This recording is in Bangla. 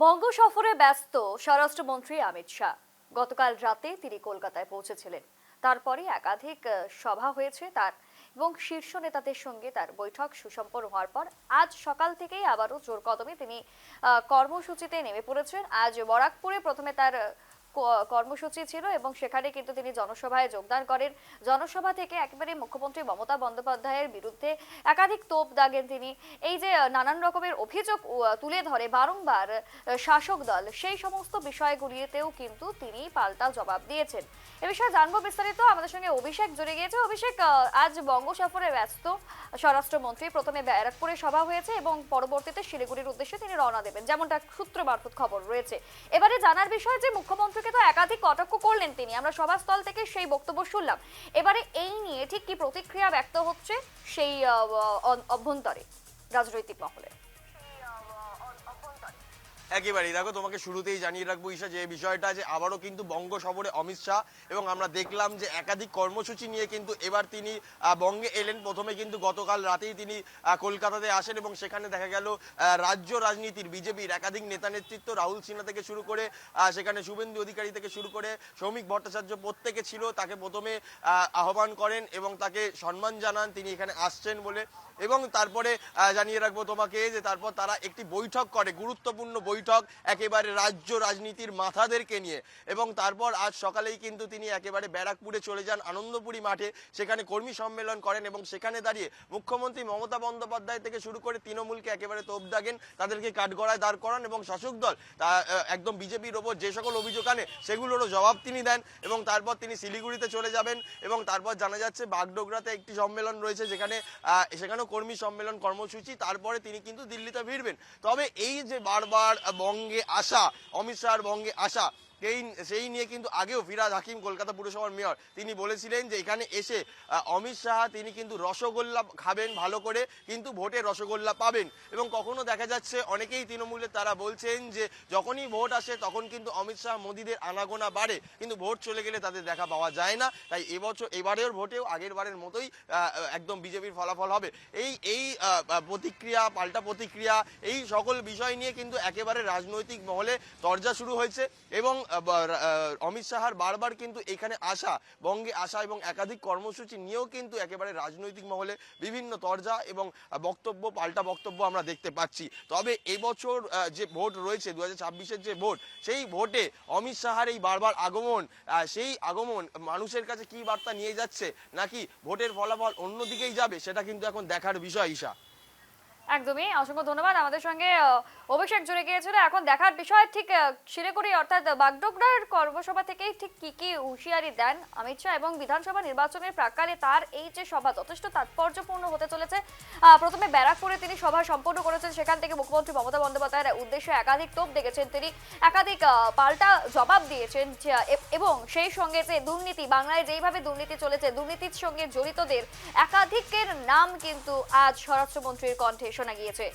বঙ্গ সফরে ব্যস্ত স্বরাষ্ট্রমন্ত্রী অমিত শাহ। গতকাল রাতে তিনি কলকাতায় পৌঁছেছিলেন। তারপরে একাধিক সভা হয়েছে তার এবং শীর্ষ নেতাদের সঙ্গে তার বৈঠক সুসম্পন্ন হওয়ার পর আজ সকাল থেকেই আবারও জোর কদমে তিনি কর্মসূচিতে নেমে পড়েছেন। আজ বরাকপুরে প্রথমে তার কর্মসূচি ছিল এবং সেখানে কিন্তু তিনি জনসভায় যোগদান করেন। জনসভা থেকে একেবারে মুখ্যমন্ত্রী মমতা বন্দ্যোপাধ্যায়ের বিরুদ্ধে একাধিক তোপ দাগেন তিনি। এই যে নানান রকমের অভিযোগ তুলে ধরে বারংবার শাসক দল, সেই সমস্ত বিষয়গুলিতেও কিন্তু তিনি পাল্টা জবাব দিয়েছেন। এ বিষয়ে জানবো বিস্তারিত। আমাদের সঙ্গে অভিষেক জুড়ে গিয়েছে। অভিষেক, আজ বঙ্গ সফরে ব্যস্ত স্বরাষ্ট্রমন্ত্রী। প্রথমে ব্যারাকপুরে সভা হয়েছে এবং পরবর্তীতে শিলিগুড়ির উদ্দেশ্যে তিনি রওনা দেবেন, যেমনটা সূত্র মারফত খবর রয়েছে। এবারে জানার বিষয় যে মুখ্যমন্ত্রীকে তো একাধিক কটাক্ষ করলেন তিনি, আমরা সভাস্থল থেকে সেই বক্তব্য শুনলাম। এবারে এই নিয়ে ঠিক কি প্রতিক্রিয়া ব্যক্ত হচ্ছে সেই অভ্যন্তরে রাজনৈতিক মহলে? একেবারেই দেখো, তোমাকে শুরুতেই জানিয়ে রাখবো ঈশা, যে বিষয়টা যে আবারও কিন্তু বঙ্গ সফরে অমিত শাহ, এবং আমরা দেখলাম যে একাধিক কর্মসূচি নিয়ে কিন্তু এবার তিনি বঙ্গে এলেন। প্রথমে কিন্তু গতকাল রাতেই তিনি কলকাতাতে আসেন এবং সেখানে দেখা গেল রাজ্য রাজনীতির বিজেপির একাধিক নেতা নেতৃত্ব, রাহুল সিনহা থেকে শুরু করে সেখানে শুভেন্দু অধিকারী থেকে শুরু করে সৌমিক ভট্টাচার্য প্রত্যেকে ছিল। তাকে প্রথমে আহ্বান করেন এবং তাকে সম্মান জানান তিনি এখানে আসছেন বলে। এবং তারপরে জানিয়ে রাখবো তোমাকে যে তারপর তারা একটি বৈঠক করে, গুরুত্বপূর্ণ বৈঠক একেবারে রাজ্য রাজনীতির মাথাদেরকে নিয়ে। এবং তারপর আজ সকালেই কিন্তু তিনি একেবারে ব্যারাকপুরে চলে যান, আনন্দপুরী মাঠে, সেখানে কর্মী সম্মেলন করেন এবং সেখানে দাঁড়িয়ে মুখ্যমন্ত্রী মমতা বন্দ্যোপাধ্যায় থেকে শুরু করে তৃণমূলকে একেবারে তোপ দাগেন, তাদেরকে কাঠগড়ায় দাঁড় করান এবং শাসক দল একদম বিজেপির ওপর যে সকল অভিযোগ আনে সেগুলোরও জবাব তিনি দেন। এবং তারপর তিনি শিলিগুড়িতে চলে যাবেন এবং তারপর জানা যাচ্ছে বাগডোগরাতে একটি সম্মেলন রয়েছে, সেখানেও কর্মী সম্মেলন কর্মসূচি। তারপরে তিনি কিন্তু দিল্লিতে ফিরবেন। তবে এই যে বারবার বঙ্গে আসা, অমিত শাহর বঙ্গে আসা, সেই নিয়ে কিন্তু আগেও ফিরাদ হাকিম, কলকাতা পুরসভার মেয়র, তিনি বলেছিলেন যে এখানে এসে অমিত শাহ তিনি কিন্তু রসগোল্লা খাবেন ভালো করে, কিন্তু ভোটে রসগোল্লা পাবেন। এবং কখনো দেখা যাচ্ছে অনেকেই তৃণমূলে তারা বলছেন যে যখনই ভোট আসে তখন কিন্তু অমিত শাহ মোদীদের আনাগোনা বাড়ে, কিন্তু ভোট চলে গেলে তাদের দেখা পাওয়া যায় না। তাই এবারের ভোটেও আগের বারের মতোই একদম বিজেপির ফলাফল হবে। এই প্রতিক্রিয়া, পাল্টা প্রতিক্রিয়া, এই সকল বিষয় নিয়ে কিন্তু একেবারে রাজনৈতিক মহলে তরজা শুরু হয়েছে। এবং অমিত শাহর বারবার কিন্তু এখানে আসা, বঙ্গে আসা এবং একাধিক কর্মসূচি নিয়েও কিন্তু একেবারে রাজনৈতিক মহলে বিভিন্ন তরজা এবং বক্তব্য, পাল্টা বক্তব্য আমরা দেখতে পাচ্ছি। তবে এবছর যে ভোট রয়েছে 2026-এর যে ভোট, সেই ভোটে অমিত শাহর এই বারবার আগমন, সেই আগমন মানুষের কাছে কি বার্তা নিয়ে যাচ্ছে, নাকি ভোটের ফলাফল অন্যদিকেই যাবে, সেটা কিন্তু এখন দেখার বিষয় ঈশা। একদমই, অসংখ্য ধন্যবাদ। আমাদের সঙ্গে অভিষেক জুড়ে গিয়েছিল। এখন দেখার বিষয় ঠিক শিলিগুড়ি অর্থাৎ বাগডোগরার কর্মসভা থেকেই ঠিক কি কি হুঁশিয়ারি দেন অমিত শাহ, এবং বিধানসভা নির্বাচনের প্রাক্কালে তার এই যে সভা যথেষ্ট তাৎপর্যপূর্ণ হতে চলেছে। প্রথমে ব্যারাকপুরে তিনি সভা সম্পন্ন করেছেন, সেখান থেকে মুখ্যমন্ত্রী মমতা বন্দ্যোপাধ্যায়ের উদ্দেশ্যে একাধিক তোপ দেখেছেন তিনি, একাধিক পাল্টা জবাব দিয়েছেন। এবং সেই সঙ্গে যে দুর্নীতি, বাংলায় যেইভাবে দুর্নীতি চলেছে, দুর্নীতির সঙ্গে জড়িতদের একাধিকের নাম কিন্তু আজ স্বরাষ্ট্রমন্ত্রীর কণ্ঠে শোনা গিয়েছে।